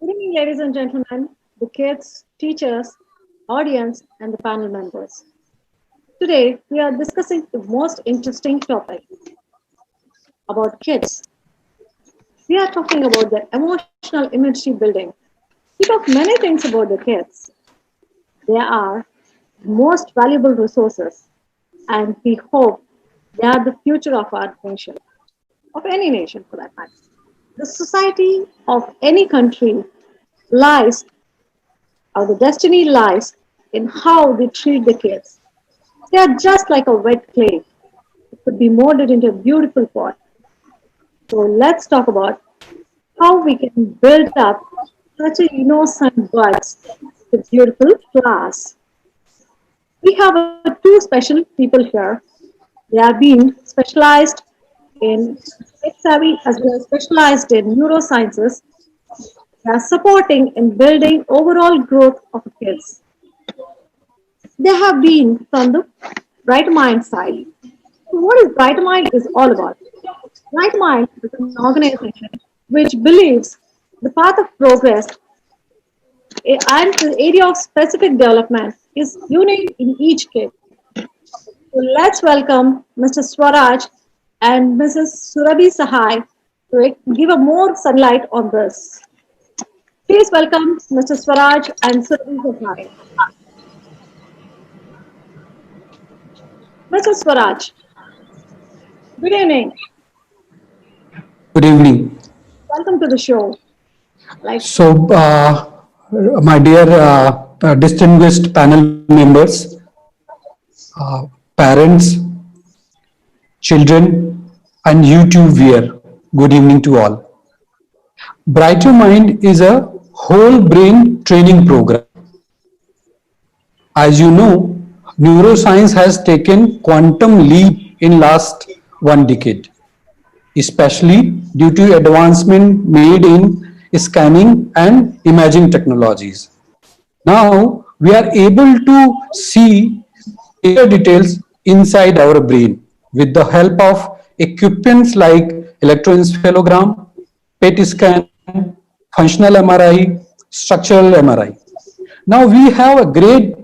Good evening, ladies and gentlemen, the kids, teachers, audience, and the panel members. Today, we are discussing the most interesting topic about kids. We are talking about the emotional immunity building. We talk many things about the kids. They are the most valuable resources, and we hope they are the future of our nation, of any nation for that matter. The society of any country lies, or the destiny lies, in how they treat the kids. They are just like a wet clay. It could be molded into a beautiful pot. So let's talk about how we can build up such a innocent buds with beautiful flowers. We have two special people here. They are being specialized in tech savvy as well as specialized in neurosciences. They are supporting in building overall growth of kids. They have been from the Bright Mind side. So what is Bright Mind is all about? Bright Mind is an organization which believes the path of progress and the area of specific development is unique in each kid. So let's welcome Mr. Swaraj and Mrs. Surabhi Sahai to give a more sunlight on this. Please welcome Mr. Swaraj and Surabhi Sahai. Mr. Swaraj, good evening. Good evening. Welcome to the show. Like, So, my dear distinguished panel members, parents, children, and YouTube viewer, good evening to all. Brighter Mind is a whole brain training program. As you know, neuroscience has taken quantum leap in last one decade, especially due to advancement made in scanning and imaging technologies. Now we are able to see greater details inside our brain with the help of equipments like electroencephalogram, PET scan, functional MRI, structural MRI. Now we have a great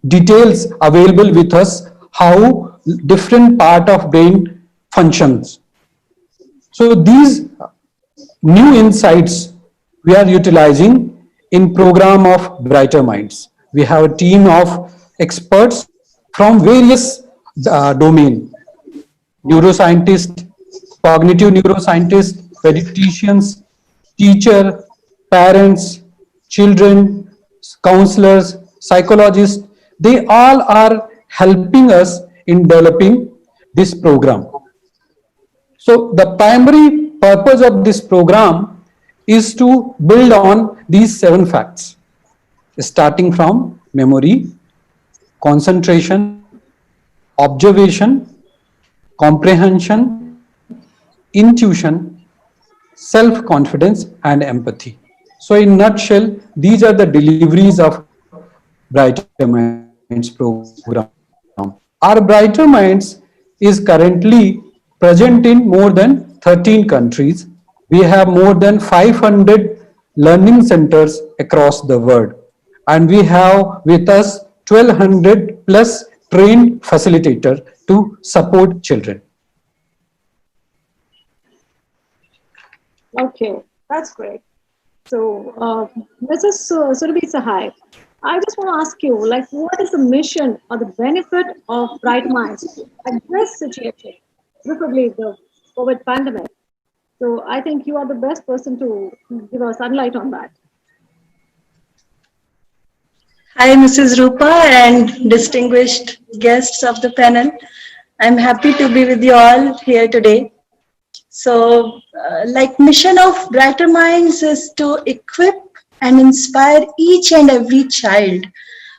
details available with us how different part of brain functions. So these new insights we are utilizing in program of Brighter Minds. We have a team of experts from various domain, neuroscientists, cognitive neuroscientists, pediatricians, teacher, parents, children, counselors, psychologists. They all are helping us in developing this program. So the primary purpose of this program is to build on these 7 facts, starting from memory, concentration, observation, comprehension, intuition, self-confidence, and empathy. So in nutshell, these are the deliveries of Brighter Minds program. Our Brighter Minds is currently present in more than 13 countries. We have more than 500 learning centers across the world. And we have with us 1200 plus trained facilitator to support children. okay, that's great. So, Mrs. Surabhi Sahai, I just want to ask you, like, what is the mission or the benefit of Bright Minds at this situation, preferably the COVID pandemic? So, I think you are the best person to give us sunlight on that. Hi, Mrs. Rupa and distinguished guests of the panel. I'm happy to be with you all here today. So, like mission of Brighter Minds is to equip and inspire each and every child.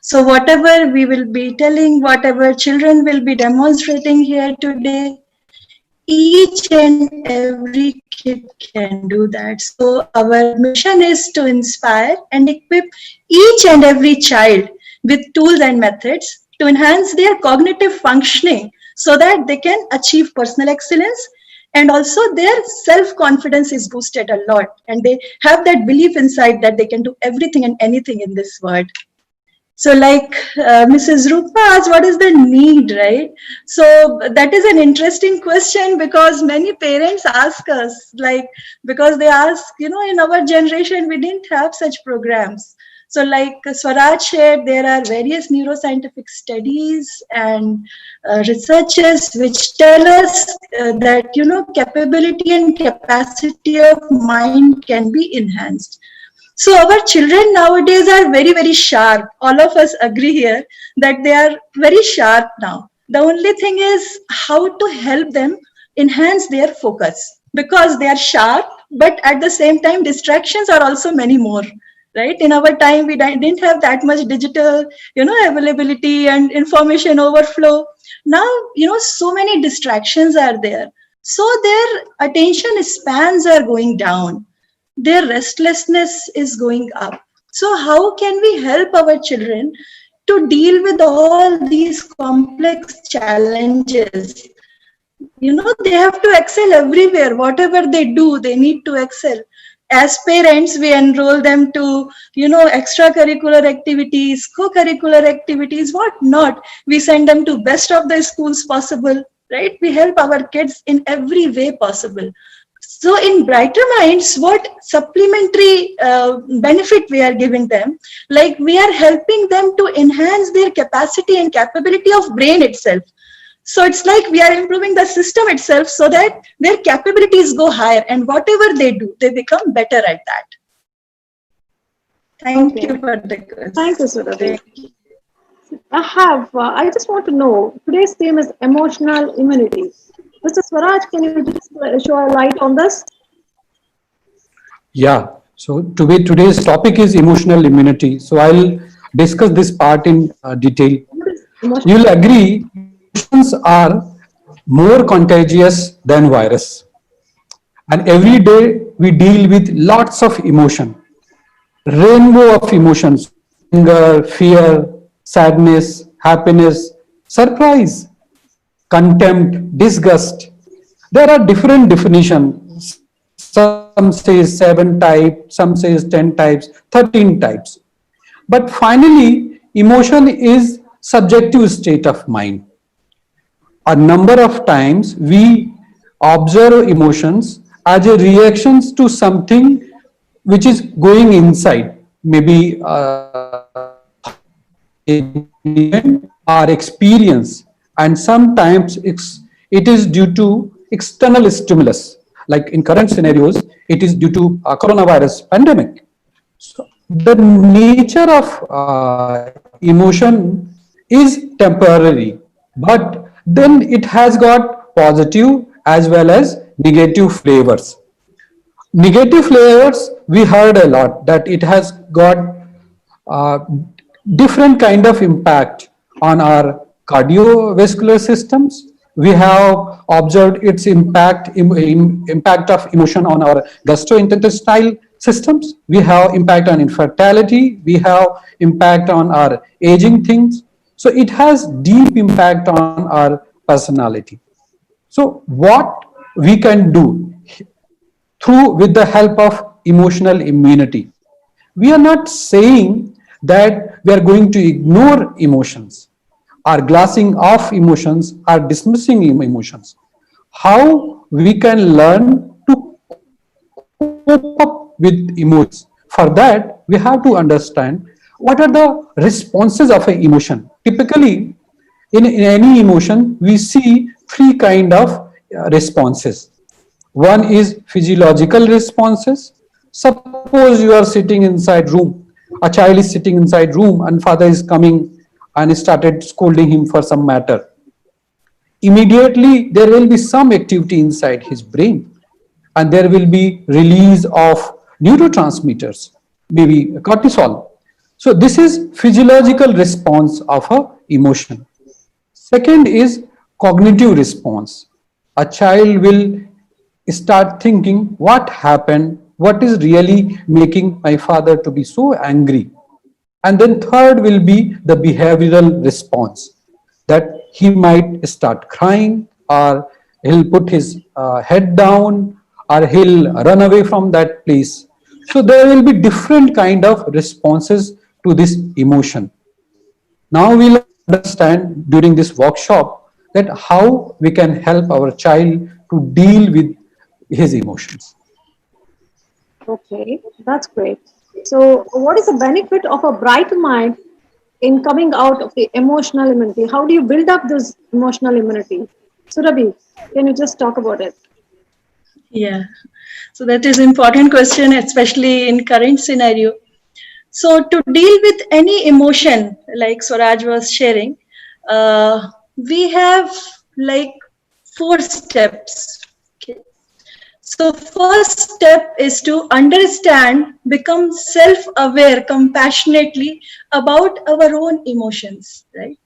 So, whatever we will be telling, whatever children will be demonstrating here today, each and every kid can do that. So our mission is to inspire and equip each and every child with tools and methods to enhance their cognitive functioning so that they can achieve personal excellence and also their self-confidence is boosted a lot, and they have that belief inside that they can do everything and anything in this world. So like Mrs. Rupa asked, what is the need, right? So that is an interesting question, because many parents ask us, like, because they ask, in our generation, we didn't have such programs. So like Swaraj shared, there are various neuroscientific studies and researches which tell us that, capability and capacity of mind can be enhanced. So our children nowadays are very, very sharp. All of us agree here that they are very sharp now. The only thing is how to help them enhance their focus, because they are sharp, but at the same time, distractions are also many more. Right? In our time, we didn't have that much digital, availability and information overflow. Now, so many distractions are there. So their attention spans are going down. Their restlessness is going up. So how can we help our children to deal with all these complex challenges? They have to excel everywhere. Whatever they do, they need to excel. As parents, we enroll them to, extracurricular activities, co-curricular activities, what not. We send them to best of the schools possible, right? We help our kids in every way possible. So in Brighter Minds, what supplementary benefit we are giving them, like we are helping them to enhance their capacity and capability of brain itself. So it's like we are improving the system itself so that their capabilities go higher, and whatever they do, they become better at that. Thank you for the question. Thank you, Surabhi. I just want to know, today's theme is emotional immunity. Mr. Swaraj, can you just show a light on this? Yeah. So today's topic is emotional immunity. So I'll discuss this part in detail. You'll agree, emotions are more contagious than virus. And every day we deal with lots of emotion. Rainbow of emotions: anger, fear, sadness, happiness, surprise, contempt, disgust. There are different definitions. Some says 7 types, some says 10 types, 13 types. But finally, emotion is subjective state of mind. A number of times we observe emotions as a reactions to something which is going inside, maybe our experience, and sometimes it is due to external stimulus, like in current scenarios it is due to coronavirus pandemic. So the nature of emotion is temporary, but then it has got positive as well as negative flavors. Negative flavors, we heard a lot that it has got uh, different kind of impact on our cardiovascular systems. We have observed its impact of emotion on our gastrointestinal systems. We have impact on infertility. We have impact on our aging things. So it has deep impact on our personality. So what we can do with the help of emotional immunity? We are not saying that we are going to ignore emotions, or glassing off emotions, or dismissing emotions. How we can learn to cope up with emotions? For that, we have to understand what are the responses of an emotion. Typically, in any emotion, we see 3 kind of responses. One is physiological responses. Suppose you are sitting inside room, a child is sitting inside room and father is coming and started scolding him for some matter. Immediately there will be some activity inside his brain, and there will be release of neurotransmitters, maybe cortisol. So this is physiological response of a emotion. Second is cognitive response. A child will start thinking, what happened, what is really making my father to be so angry. And then third will be the behavioral response, that he might start crying, or he'll put his head down, or he'll run away from that place. So there will be different kind of responses to this emotion. Now we'll understand during this workshop that how we can help our child to deal with his emotions. Okay, that's great. So, what is the benefit of a bright mind in coming out of the emotional immunity? How do you build up this emotional immunity? Surabhi, can you just talk about it? Yeah. So that is important question, especially in current scenario. So to deal with any emotion, like Swaraj was sharing, we have like 4 steps. Okay. So first step is to understand, become self-aware compassionately about our own emotions, right?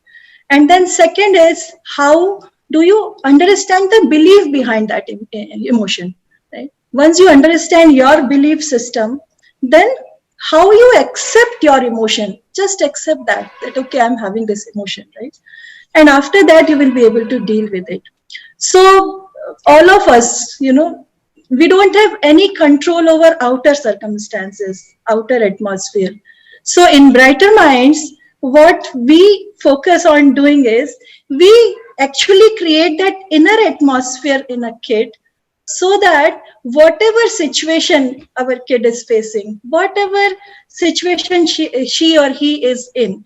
And then second is, how do you understand the belief behind that emotion, right? Once you understand your belief system, then how you accept your emotion, just accept that okay, I'm having this emotion, right? And after that you will be able to deal with it. So all of us, we don't have any control over outer circumstances, outer atmosphere. So in Brighter Minds, what we focus on doing is we actually create that inner atmosphere in a kid, so that whatever situation our kid is facing, whatever situation she or he is in,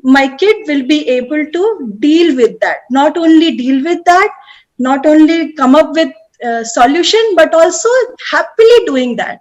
my kid will be able to deal with that. Not only deal with that, not only come up with a solution, but also happily doing that,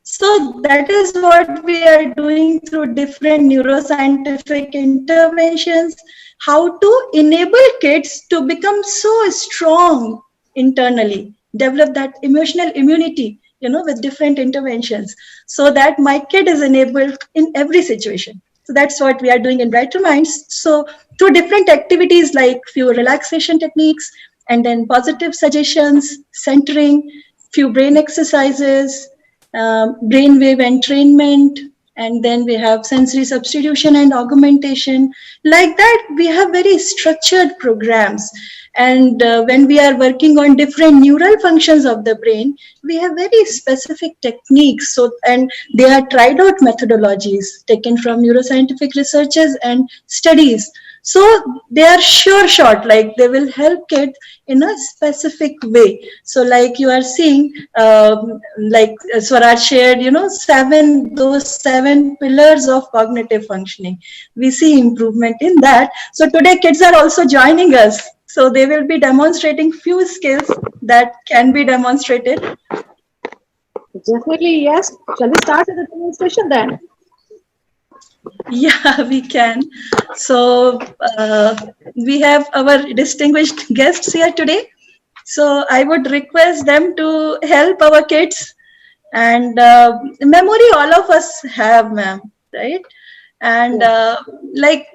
So that is what we are doing through different neuroscientific interventions, how to enable kids to become so strong internally, develop that emotional immunity, with different interventions, so that my kid is enabled in every situation. So that's what we are doing in Brighter Minds. So through different activities like few relaxation techniques, and then positive suggestions, centering, few brain exercises, brainwave entrainment, and then we have sensory substitution and augmentation. Like that, we have very structured programs. And when we are working on different neural functions of the brain, we have very specific techniques. So, and they are tried out methodologies taken from neuroscientific researches and studies. So they are sure shot, like they will help kids in a specific way. So like you are seeing, like Swaraj shared, those 7 pillars of cognitive functioning. We see improvement in that. So today kids are also joining us. So they will be demonstrating few skills that can be demonstrated. Definitely, yes. Shall we start with the demonstration then? Yeah, we can. So we have our distinguished guests here today. So I would request them to help our kids. And memory all of us have, ma'am, right? And like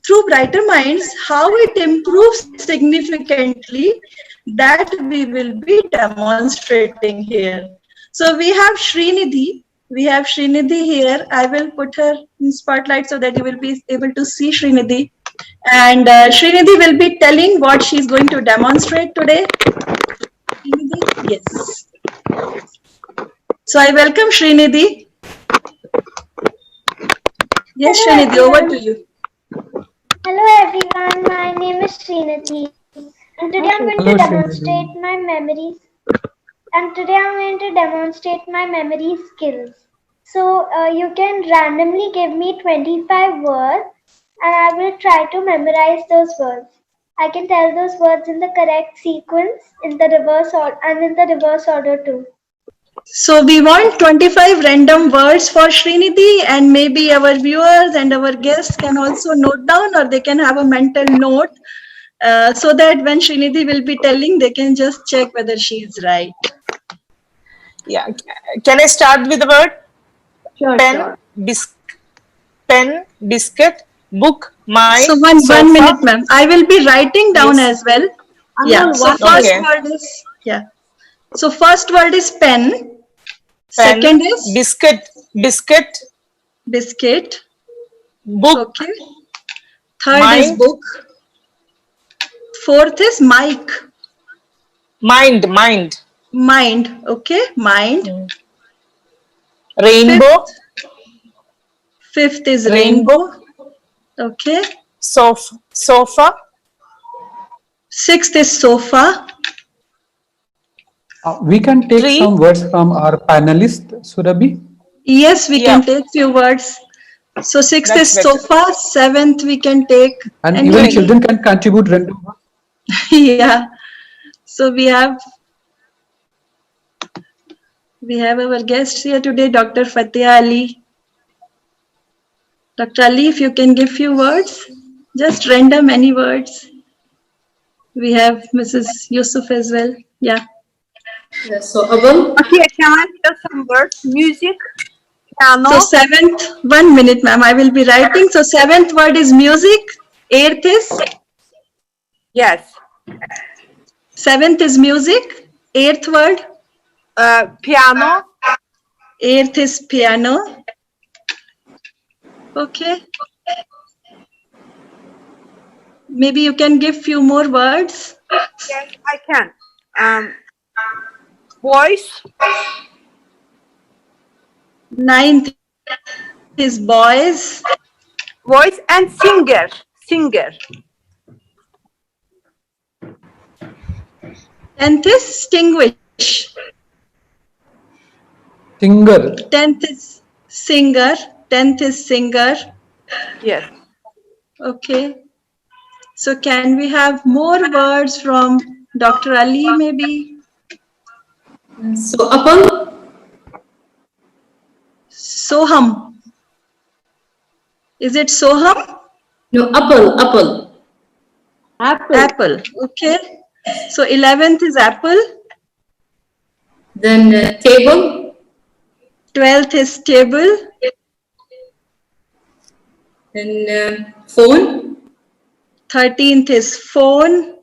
through Brighter Minds, how it improves significantly, that we will be demonstrating here. So we have Srinidhi. We have Srinidhi here. I will put her in spotlight so that you will be able to see Srinidhi. And Srinidhi will be telling what she's going to demonstrate today. Srinidhi? Yes. So I welcome Srinidhi. Yes, Hello, Srinidhi, over to you. Hello everyone, my name is Srinidhi, and today I'm going to demonstrate my memories. And today I'm going to demonstrate my memory skills. So you can randomly give me 25 words, and I will try to memorize those words. I can tell those words in the correct sequence, in the reverse order, and in the reverse order too. So we want 25 random words for Srinidhi, and maybe our viewers and our guests can also note down, or they can have a mental note, so that when Srinidhi will be telling, they can just check whether she is right. Yeah. Can I start with the word? Sure, Pen, sure. Pen, biscuit, book, my So one minute, ma'am. I will be writing down Yes. as well. Anmol, Yeah. So first Okay. word is, yeah. So first word is pen. Pen, Second is biscuit, biscuit. book, Okay. Third is mind, book. Fourth is mic. Mind, mind. Mind. Okay, mind. Rainbow. Fifth is Rainbow. rainbow. Okay. Sofa. Sixth is sofa. We can take Tree. some words from our panelist, Surabhi. Yes, we Yeah. can take few words. So sixth That's is better. sofa. Seventh we can take. And any- even children can contribute random words. Yeah. So we have our guest here today, Dr. Fateh Ali. Dr. Ali, if you can give few words, just random any words. We have Mrs. Yusuf as well. Yeah. Yes, so Abel, Okay, can I hear some words? Music, piano, So seventh, 1 minute, ma'am. I will be writing. So seventh word is music. Eighth is yes. seventh is music. Eighth word. Piano, Eighth is piano. Okay. Maybe you can give few more words. yes, I can. Voice, Ninth is boys. voice and singer, singer. Tenth is distinguish. Singer. Tenth is singer. Tenth is singer. Yes. Okay. So can we have more words from Dr. Ali maybe? so Apple, Soham. Is it Soham? no, apple, Apple. Apple. Okay. So 11th is apple. then table, 12th is table. then phone, 13th is phone.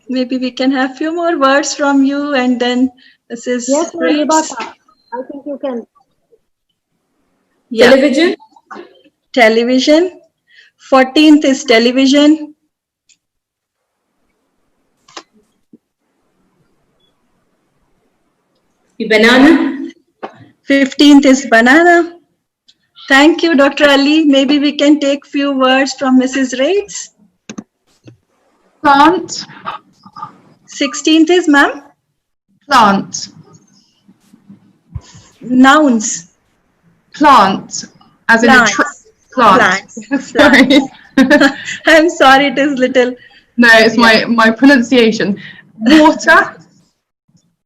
Maybe we can have few more words from you and then this is Yes, ma'am, Rich. Rebecca. I think you can. Yeah. television, Television. 14th is television. banana, 15th is banana. Thank you, Dr. Ali. Maybe we can take few words from Mrs. Rates. Plant, 16th is ma'am. plant, Nouns. plant, as in a plant. Plants. Sorry. I'm sorry, it is little. No, it's my pronunciation. Water,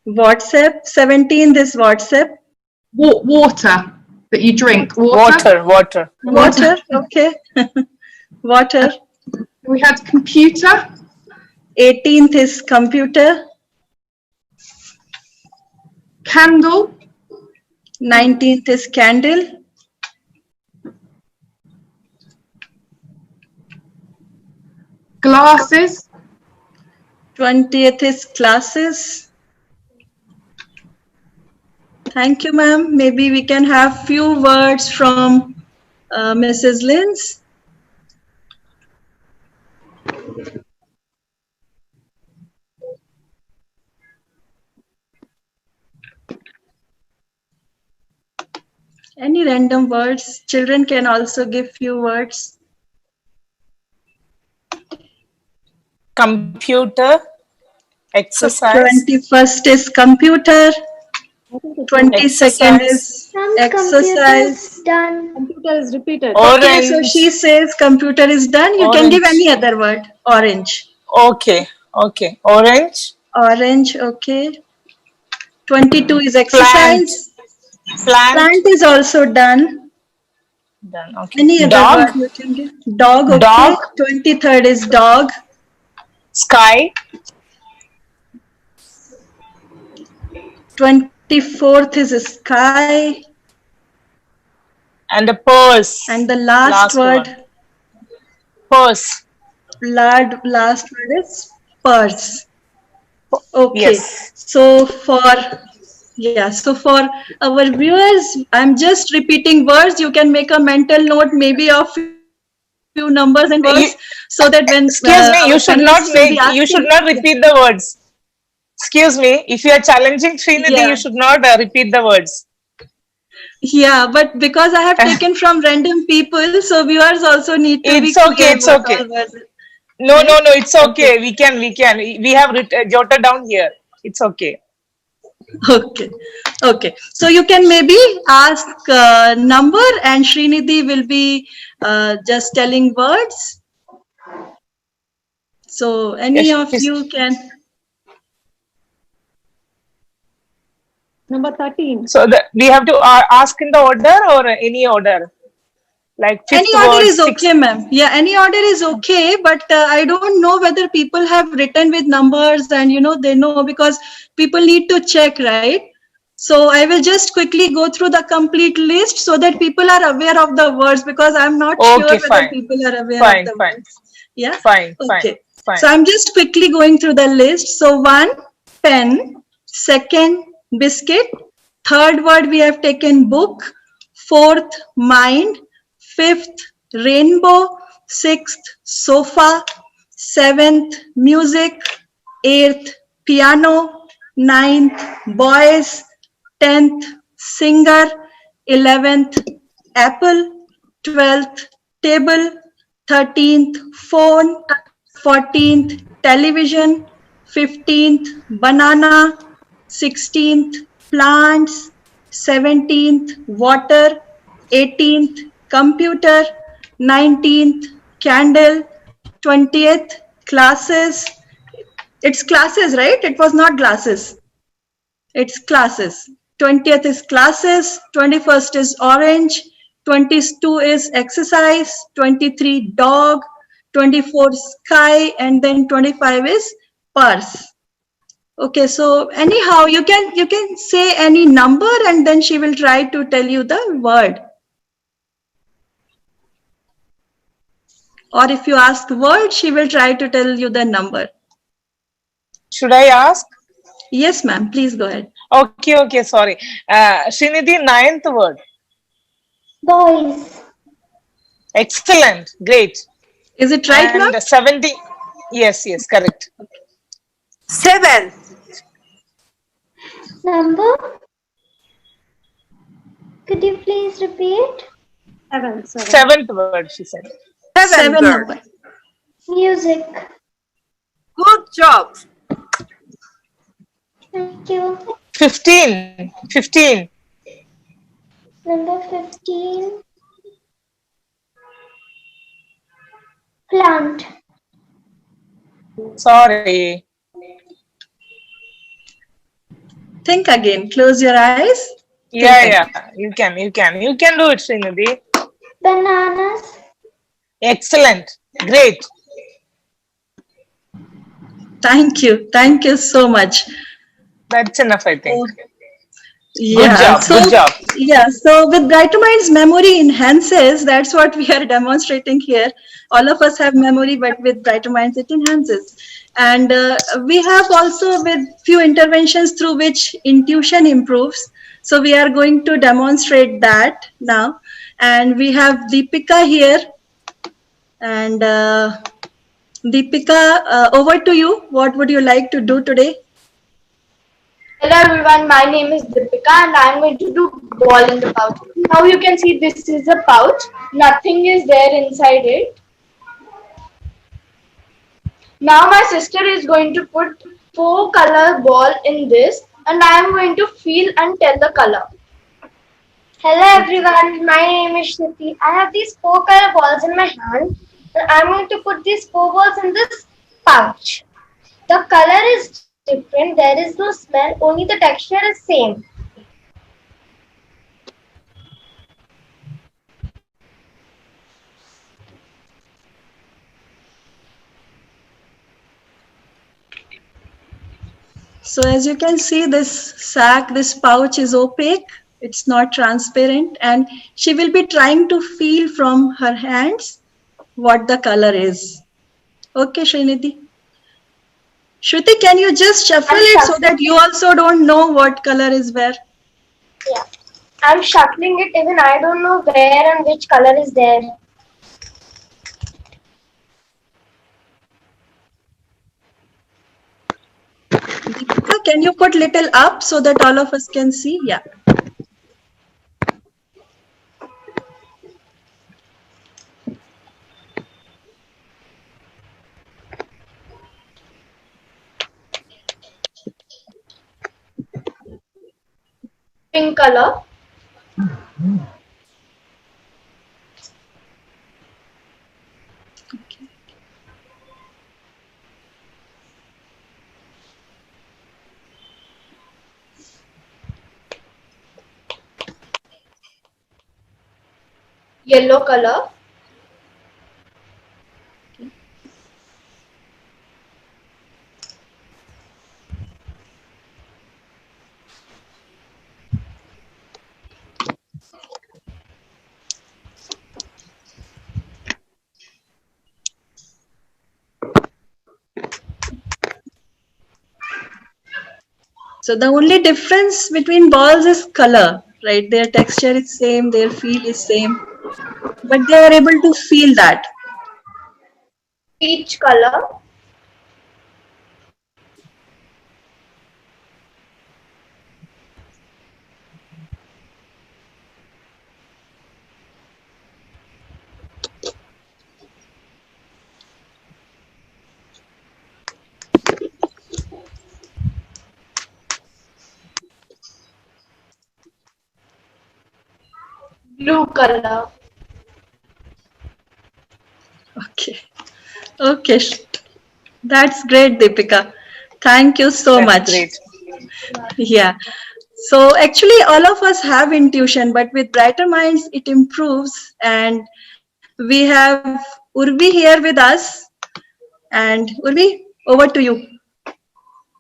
WhatsApp. 17th is WhatsApp. water that you drink. Water. Water. Water. Okay. Water. We had computer, 18th is computer. candle, 19th is candle. glasses, 20th is classes. Thank you, ma'am. Maybe we can have few words from Mrs. Linz. Any random words? Children can also give few words. Computer. So Exercise. 21st is computer. 22nd is Some exercise. computers done. Computer is repeated. Okay, so Orange. she says computer is done. You can give Orange. any other word. Orange. Okay. Orange. Orange, okay. 22 is exercise. Plant. Plant is also done. Done. Okay. Any other Dog. word you can give? Dog, okay. Dog. 23rd is dog. Sky. 24th is sky. And a purse. And the last word, Purse. last word is purse. Okay. Yes. So for our viewers, I'm just repeating words. You can make a mental note maybe of few numbers and words so that when excuse me, you our should not panelists will be make, you should asking- not repeat the words. Excuse me, if you are challenging Srinidhi, Yeah. you should not repeat the words. Yeah, but because I have taken from random people, so viewers also need to be It's okay, clear it's what okay. all words. No, Right? no, no, it's okay. Okay. We can. We have jotted down here. It's okay. Okay, okay. So you can maybe ask number and Srinidhi will be just telling words. So any Yes, of please. you can. Number 13. So we have to ask in the order or any order, like fifth Any order word, is sixth. okay, ma'am. Yeah, any order is okay, but I don't know whether people have written with numbers and they know, because people need to check, right? So I will just quickly go through the complete list so that people are aware of the words, because I'm not sure Okay, whether fine. people are aware Fine, of the fine. words. Yeah. Fine, fine, Okay. fine. So I'm just quickly going through the list. So 1, pen. Second, biscuit. Third word we have taken book. Fourth, mind. Fifth, rainbow. Sixth, sofa. Seventh, music. Eighth, piano. Ninth, boys. 10th, singer. 11th, apple. 12th, table. 13th, phone. 14th, television. 15th, banana. 16th, plants. 17th, water. 18th, computer. 19th, candle. 20th, classes. It's classes, right? It was not glasses. It's classes. 20th is classes. 21st is orange. 22 is exercise. 23 dog. 24 sky, and then 25 is purse. Okay, so anyhow, you can say any number and then she will try to tell you the word. Or if you ask word, she will try to tell you the number. Should I ask? Yes, ma'am. Please go ahead. Okay, okay, sorry. Srinidhi, ninth word. Boys. Excellent, great. Is it right, ma'am? And 70. Yes, yes, correct. 7. Number? Could you please repeat? 7. Seventh word, she said. 7 girl. number. Music. Good job. Thank you. 15. 15. Number 15. Plant. Sorry. Think again. Close your eyes. Yeah, Think yeah. You can do it, Srinidhi. Bananas. Excellent. Great. Thank you. Thank you so much. That's enough, I think. Yeah. job, So, good job. Yeah. So with Brighter Minds, memory enhances. That's what we are demonstrating here. All of us have memory, but with Brighter Minds, it enhances. And we have also with few interventions through which intuition improves. So we are going to demonstrate that now. And we have Deepika here. And Deepika, over to you. What would you like to do today? Hello everyone, my name is Deepika and I am going to do ball in the pouch. Now you can see this is a pouch, nothing is there inside it. Now my sister is going to put 4-color ball in this and I am going to feel and tell the color. Hello everyone, my name is Shruti. I have these 4-color balls in my hand and I'm going to put these 4 balls in this pouch. The color is different, there is no smell, only the texture is same. So as you can see, this sack, this pouch is opaque. It's not transparent, and she will be trying to feel from her hands what the color is. Okay, Srinidhi. Shruti, can you just shuffle it so that you also don't know what color is where? Yeah, I'm shuffling it, even I don't know where and which color is there. can you put little up so that all of us can see? Yeah. Pink color. Yellow color. So the only difference between balls is color, right? Their texture is same, their feel is same, but they are able to feel that. Peach color. Blue color. Okay. Okay. That's great, Deepika. Thank you so much. Great. Yeah. So actually all of us have intuition, but with Brighter Minds, it improves. And we have Urvi here with us. And Urvi, over to you.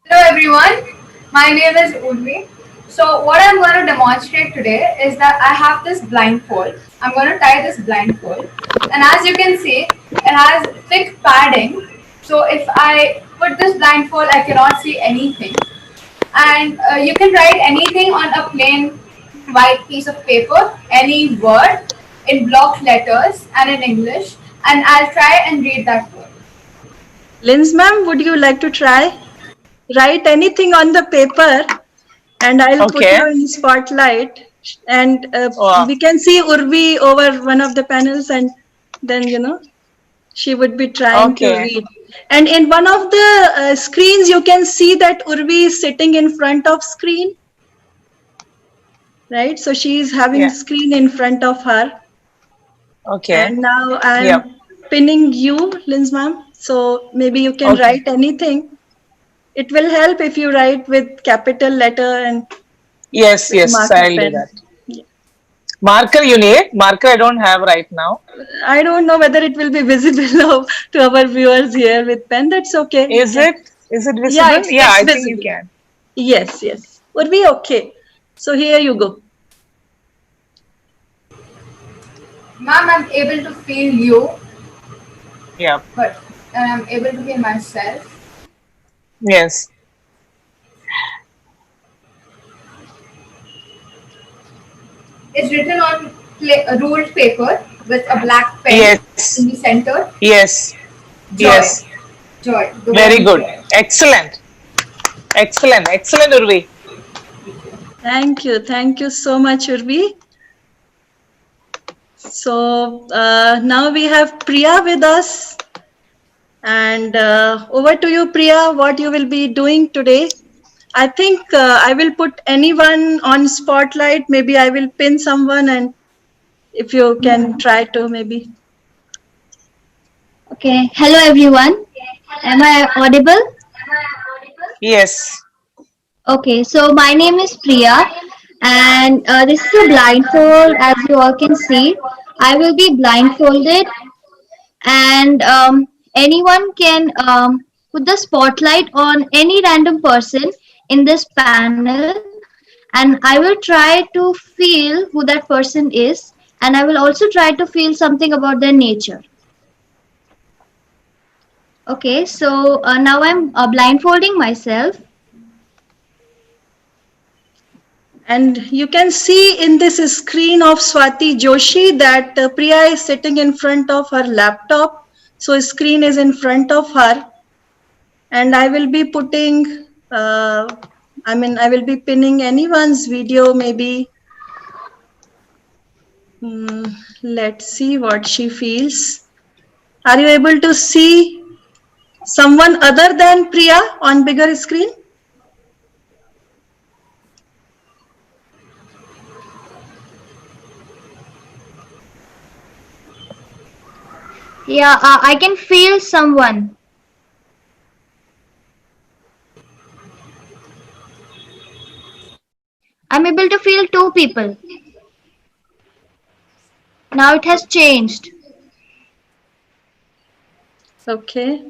Hello everyone, my name is Urvi. So what I'm going to demonstrate today is that I have this blindfold. I'm going to tie this blindfold, and as you can see, it has thick padding. So if I put this blindfold, I cannot see anything. And you can write anything on a plain white piece of paper, any word in block letters and in English, and I'll try and read that word. Linz ma'am, would you like to try? Write anything on the paper and I'll put you in spotlight, and we can see Urvi over one of the panels, and then she would be trying to read. And in one of the screens you can see that Urvi is sitting in front of screen, right? So she is having screen in front of her. Okay. And now I'm pinning you, Linz ma'am, so maybe you can write anything. It will help if you write with capital letter and yes, I'll do that. Yeah. Marker you need? Marker I don't have right now. I don't know whether it will be visible to our viewers here with pen. That's okay. Is it visible? Yeah, it's I visible. think you can. Yes. Would be okay. So here you go. Ma'am, I'm able to feel you. Yeah. But I'm able to feel myself. Yes. It's written on ruled paper with a black pen in the center. Yes. Joy. Yes. Joy. Very good. Joy. Excellent, Urvi. Thank you so much, Urvi. So now we have Priya with us. And over to you, Priya, what you will be doing today. I think I will put anyone on spotlight. Maybe I will pin someone, and if you can try to maybe. Okay. Hello, everyone. Am I audible? Yes. Okay. So my name is Priya, and this is a blindfold. As you all can see, I will be blindfolded, and anyone can put the spotlight on any random person in this panel, and I will try to feel who that person is, and I will also try to feel something about their nature. Okay, so now I'm blindfolding myself. And you can see in this screen of Swati Joshi that Priya is sitting in front of her laptop. So screen is in front of her. And I will be putting I mean, I will be pinning anyone's video maybe. Let's see what she feels. Are you able to see someone other than Priya on bigger screen? Yeah, I can feel someone. I'm able to feel two people. Now it has changed. Okay.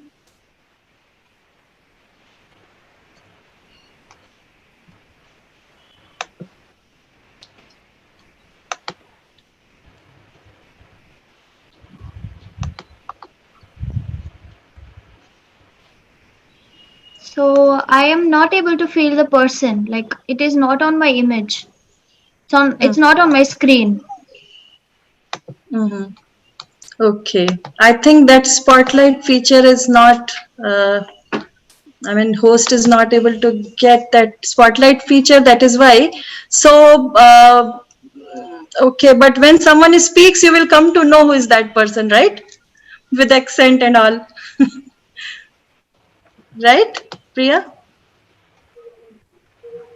So I am not able to feel the person. Like it is not on my image. It's not on my screen. Mm-hmm. Okay. I think that spotlight feature is not, I mean, host is not able to get that spotlight feature. That is why. So, okay. But when someone speaks, you will come to know who is that person, right? With accent and all. Right, Priya?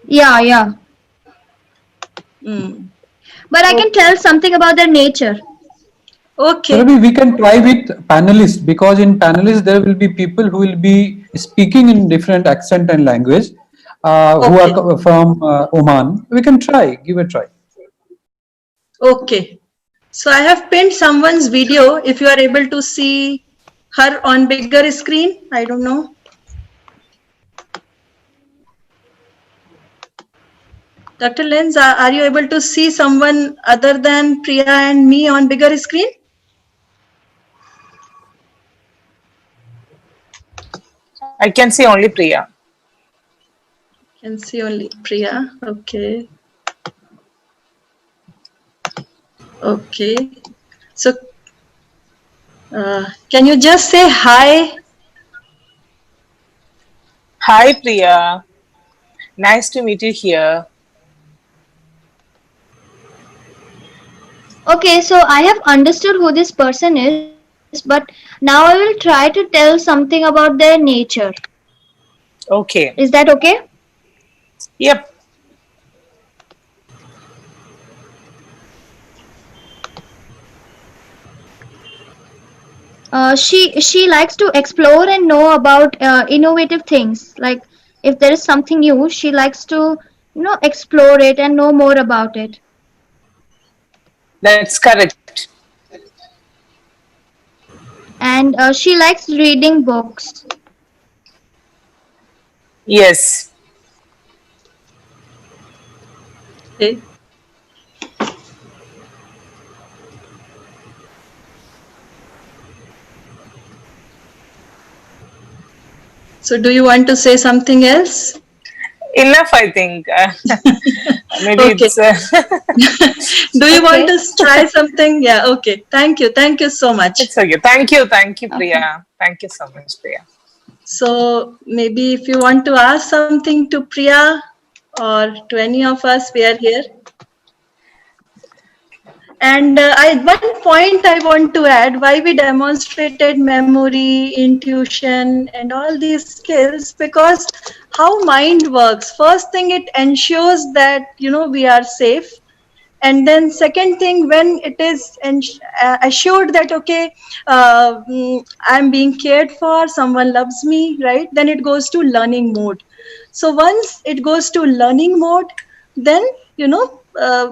Yeah, yeah. But I can tell something about their nature. Okay. Maybe we can try with panelists, because in panelists there will be people who will be speaking in different accent and language, who are from Oman. We can try, give a try. Okay. So I have pinned someone's video. If you are able to see her on bigger screen, I don't know. Dr. Lenz, are you able to see someone other than Priya and me on bigger screen? I can see only Priya. Can see only Priya. Okay. Okay. So, can you just say hi? Hi, Priya. Nice to meet you here. Okay, so I have understood who this person is, but now I will try to tell something about their nature. Okay. Is that okay? Yep. She likes to explore and know about innovative things. Like if there is something new, she likes to explore it and know more about it. That's correct. And she likes reading books. Yes. Okay. So do you want to say something else? Enough, I think. Maybe Okay. it's... Do you want to try something? Yeah, okay. Thank you. Thank you so much. It's okay. Thank you, Priya. Thank you so much, Priya. So maybe if you want to ask something to Priya or to any of us, we are here. And one point I want to add, why we demonstrated memory, intuition, and all these skills, because how mind works. First thing, it ensures that, we are safe. And then second thing, when it is assured that, okay, I'm being cared for, someone loves me, right? Then it goes to learning mode. So once it goes to learning mode, then,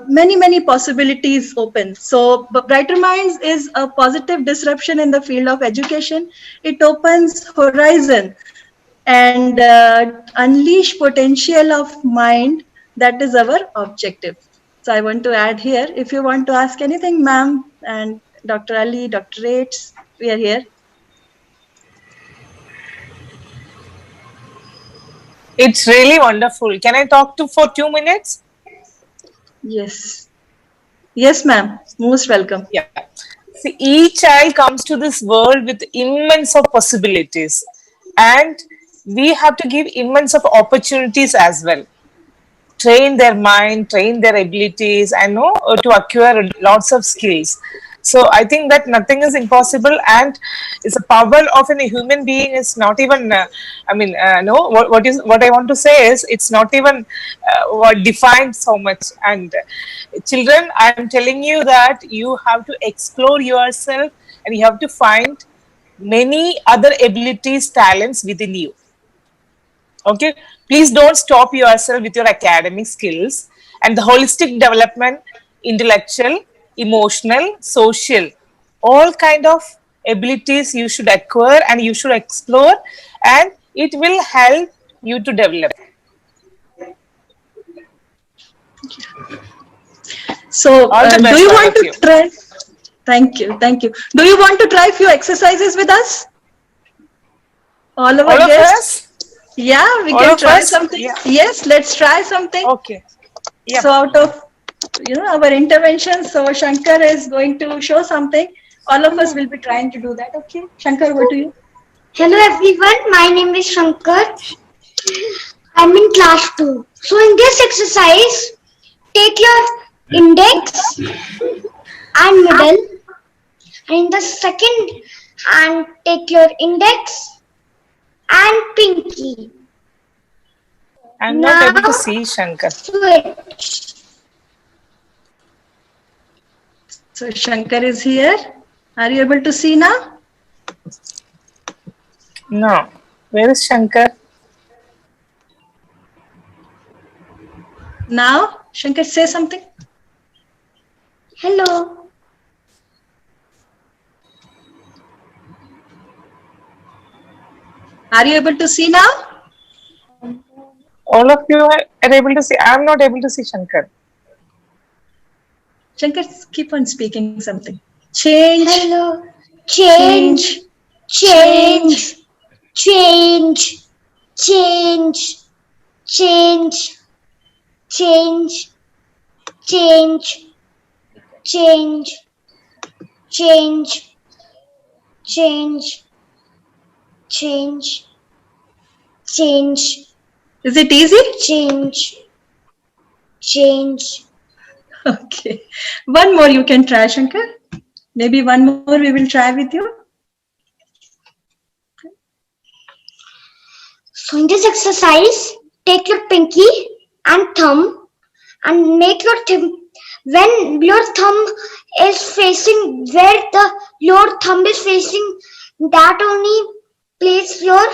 many possibilities open. So Brighter Minds is a positive disruption in the field of education. It opens horizon and unleash potential of mind. That is our objective. So I want to add here, if you want to ask anything, ma'am, and Dr. Ali, Dr. Rates, we are here. It's really wonderful. Can I talk for 2 minutes? Yes. Yes, ma'am. Most welcome. Yeah. See, each child comes to this world with immense of possibilities, and we have to give immense of opportunities as well. train their mind, train their abilities, and to acquire lots of skills. So I think that nothing is impossible, and it's a power of a human being is not even. No. What I want to say is it's not even what defined so much. And children, I am telling you that you have to explore yourself, and you have to find many other abilities, talents within you. Okay, please don't stop yourself with your academic skills, and the holistic development, intellectual, emotional, social, all kind of abilities you should acquire and you should explore, and it will help you to develop. So, All the best do you for all want of to you. try? Thank you, thank you. Do you want to try few exercises with us? All of All our of guests? us? Yeah, we All can of try us? something. Yeah. Yes, let's try something. Okay. Yeah. So out of our interventions, so Shankar is going to show something. All of us will be trying to do that. Okay, Shankar, over to you. Hello everyone, my name is Shankar. I'm in class 2. So in this exercise, take your index and middle, and in the second hand take your index and pinky. I'm not able to see Shankar. Switch. So Shankar is here. Are you able to see now? No. Where is Shankar? Now, Shankar, say something. Hello. Are you able to see now? All of you are able to see. I'm not able to see Shankar. Shankar, keep on speaking something. Change. Hello. Change. Change. Change. Change. Change. Change. Change. Change. Change. Change. Change. Change. Is it easy? Change. Change. Okay. One more you can try, Shankar. Maybe one more we will try with you. So in this exercise, take your pinky and thumb and make your thumb, when your thumb is facing where the your thumb is facing, that only place your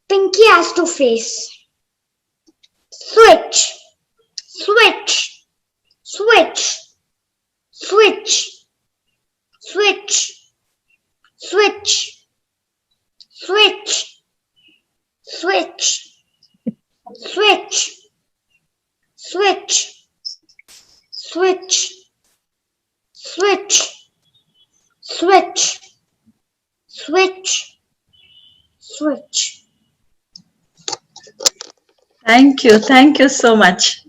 pinky has to face. Switch, switch, switch, switch, switch, switch, switch, switch, switch, switch, switch, switch, switch, switch, switch. Thank you so much.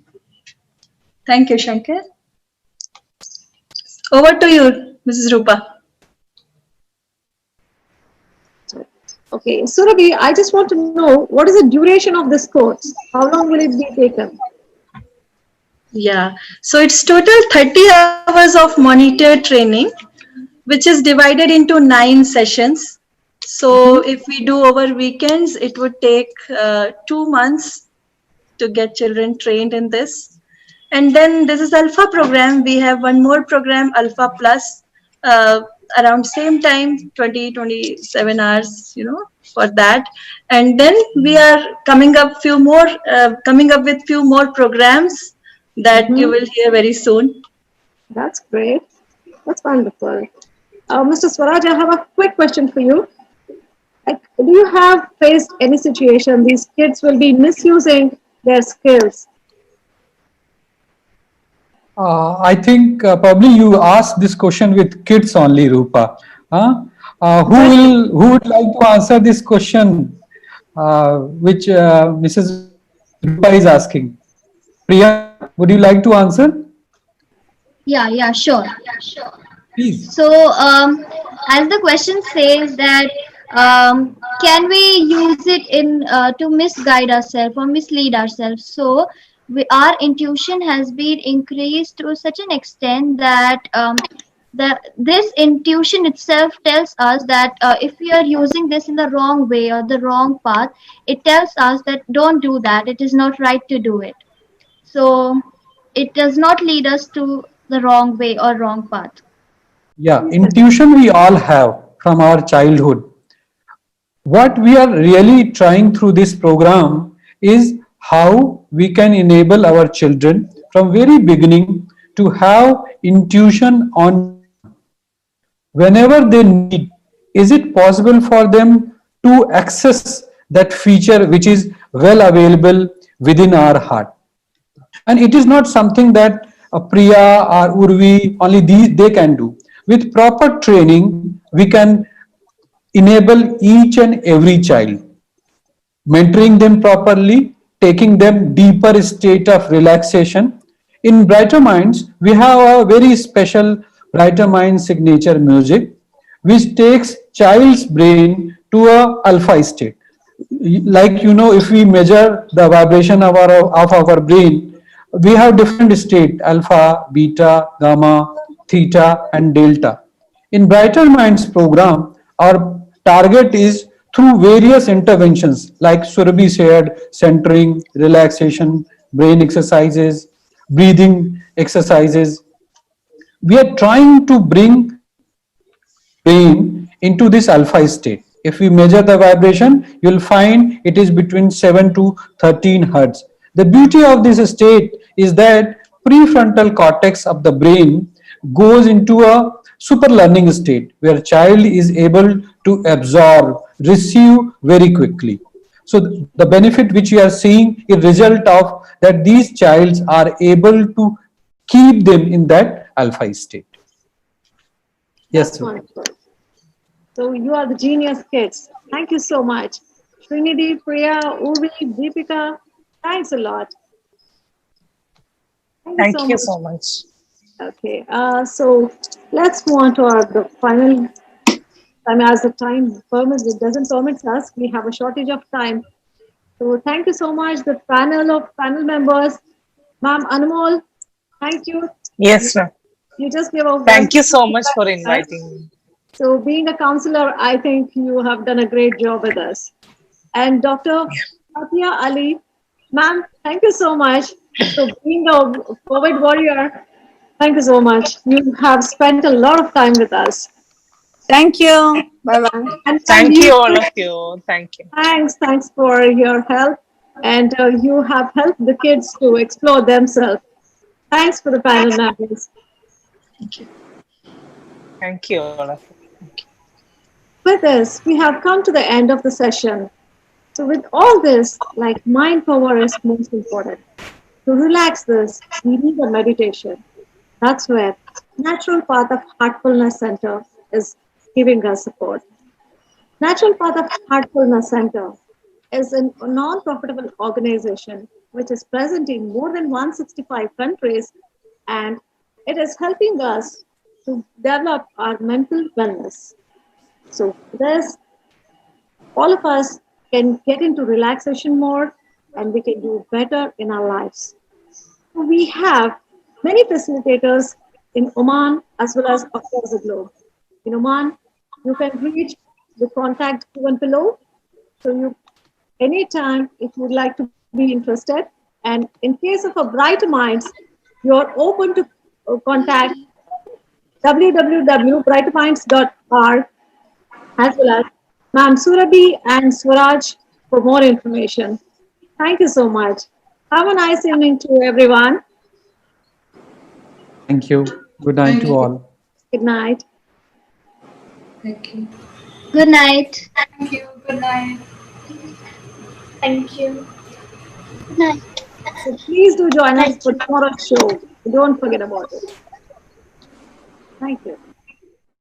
Thank you, Shankar. Over to you, Mrs. Rupa. Okay, Surabhi, I just want to know what is the duration of this course? How long will it be taken? Yeah, so it's total 30 hours of monitor training, which is divided into 9 sessions. So if we do over weekends, it would take 2 months to get children trained in this. And then this is Alpha program. We have one more program, Alpha Plus, around same time, 27 hours, for that. And then we are coming up with few more programs that you will hear very soon. That's great. That's wonderful. Mr. Swaraj, I have a quick question for you. Do you have faced any situation these kids will be misusing their skills? I think probably you asked this question with kids only, Rupa. Who would like to answer this question, which Mrs. Rupa is asking? Priya, would you like to answer? Yeah, sure. Please. So, as the question says that, can we use it in to misguide ourselves or mislead ourselves? So, our intuition has been increased to such an extent that this intuition itself tells us that if we are using this in the wrong way or the wrong path, it tells us that don't do that. It is not right to do it. So it does not lead us to the wrong way or wrong path. Yeah, intuition we all have from our childhood. What we are really trying through this program is how we can enable our children from very beginning to have intuition on whenever they need. Is it possible for them to access that feature which is well available within our heart? And it is not something that Priya or Urvi only they can do. With proper training, we can enable each and every child, mentoring them properly, taking them deeper state of relaxation. In Brighter Minds, we have a very special Brighter Minds signature music, which takes child's brain to a alpha state. Like if we measure the vibration of our brain, we have different state: alpha, beta, gamma, theta, and delta. In Brighter Minds program, our target is through various interventions like Surabhi said, centering, relaxation, brain exercises, breathing exercises. We are trying to bring brain into this alpha state. If we measure the vibration, you'll find it is between 7 to 13 hertz. The beauty of this state is that prefrontal cortex of the brain goes into a super learning state where child is able to absorb, receive very quickly. So the benefit which you are seeing is result of that these childs are able to keep them in that alpha state. Yes, sir. Wonderful. So you are the genius kids. Thank you so much. Srinidhi, Priya, Urvi, Deepika, thanks a lot. Thank you so much. Okay, so let's move on to the final. I mean, as the time permits, it doesn't permit us. We have a shortage of time. So thank you so much, the panel members. Ma'am Anmol, thank you. Yes, ma'am. You just gave a Thank you so much for inviting me. So being a counselor, I think you have done a great job with us. And Dr. Fatia Ali, ma'am, thank you so much. So being a COVID warrior, thank you so much. You have spent a lot of time with us. Thank you. Bye-bye. And Thank you, all of you. Thank you. Thanks for your help. And you have helped the kids to explore themselves. Thanks for the panel members. Thank you. Thank you, all of you. With this, we have come to the end of the session. So with all this, like mind power is most important. To relax this, we need a meditation. That's where Natural Path of Heartfulness Center is giving us support. Natural Path of Heartfulness Center is a non-profitable organization which is present in more than 165 countries, and it is helping us to develop our mental wellness. So this, all of us can get into relaxation mode and we can do better in our lives. We have many facilitators in Oman as well as across the globe. In Oman, you can reach the contact given below. So you, anytime if you would like to be interested, and in case of a Brighter Minds, you are open to contact www.brighterminds.org as well as Ma'am Surabhi and Swaraj for more information. Thank you so much. Have a nice evening to everyone. Thank you. Good night to all. Good night. Thank you. Good night. Thank you. Good night. Thank you. Good night. So please do join us for tomorrow's show. Don't forget about it. Thank you.